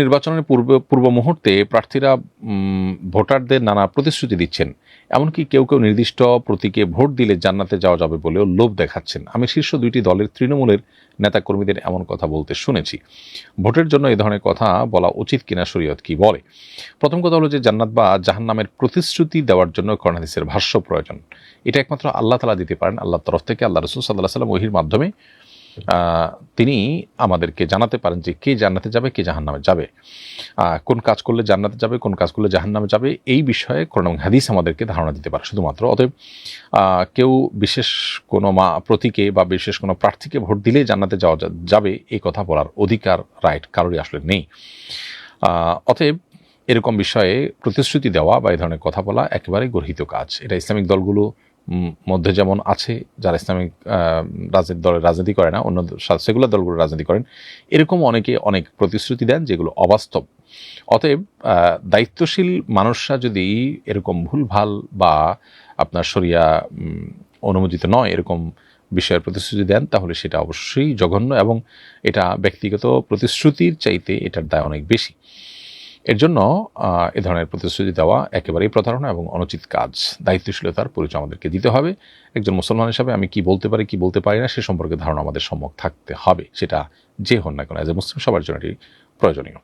নির্বাচনের পূর্ব মুহূর্তে প্রার্থীরা ভোটারদের নানা প্রতিশ্রুতি দিচ্ছেন, এমনকি কেউ কেউ নির্দিষ্ট প্রতীকে ভোট দিলে জান্নাতে যাওয়া যাবে বলেও লোভ দেখাচ্ছেন। আমি শীর্ষ দুইটি দলের তৃণমূলের নেতাকর্মীদের এমন কথা বলতে শুনেছি। ভোটের জন্য এ ধরনের কথা বলা উচিত কিনা, শরীয়ত কি বলে? প্রথম কথা হলো যে জান্নাত বা জাহান্নামের প্রতিশ্রুতি দেওয়ার জন্য কোরআন হাদিসের ভাষ্য প্রয়োজন। এটা একমাত্র আল্লাহ তাআলা দিতে পারেন। আল্লাহর তরফ থেকে আল্লাহ রাসূল সাল্লাল্লাহু আলাইহি ওয়াসাল্লাম ওহীর মাধ্যমে তিনি আমাদেরকে জানাতে পারেন যে কে জান্নাতে যাবে, কে জাহান্নামে যাবে, কোন কাজ করলে জান্নাতে যাবে, কোন কাজ করলে জাহান্নামে যাবে, এই বিষয়ে কোরআন এবং হাদিস আমাদেরকে ধারণা দিতে পারে শুধুমাত্র। অতএব কেউ বিশেষ কোনো প্রতীকে বা বিশেষ কোনো প্রার্থীকে ভোট দিলেই জান্নাতে যাওয়া যাবে এই কথা বলার অধিকার, রাইট কারোরই আসলে নেই। অতএব এরকম বিষয়ে প্রতিশ্রুতি দেওয়া বা এই ধরনের কথা বলা একেবারেই গর্হিত কাজ। এটা ইসলামিক দলগুলো মধ্যে যেমন আছে, যারা ইসলামিক দলের রাজনীতি করে না, অন্য সেগুলো দলগুলো রাজনীতি করেন, এরকম অনেকে অনেক প্রতিশ্রুতি দেন যেগুলো অবাস্তব। অতএব দায়িত্বশীল মানুষরা যদি এরকম ভুলভাল বা আপনার শরিয়া অনুমোদিত নয় এরকম বিষয়ের প্রতিশ্রুতি দেন, তাহলে সেটা অবশ্যই জঘন্য এবং এটা ব্যক্তিগত প্রতিশ্রুতির চাইতে এটার দায় অনেক বেশি। এর জন্য এ ধরনের প্রতিশ্রুতি দেওয়া একেবারেই প্রতারণা এবং অনুচিত কাজ। দায়িত্বশীলতার পরিচয় আমাদেরকে দিতে হবে। একজন মুসলমান হিসাবে আমি কি বলতে পারি, কি বলতে পারি না, সে সম্পর্কে ধারণা আমাদের সম্মুখ থাকতে হবে। সেটা যে হন না কেন, এজ এ মুসলিম সবার জন্য এটি প্রয়োজনীয়।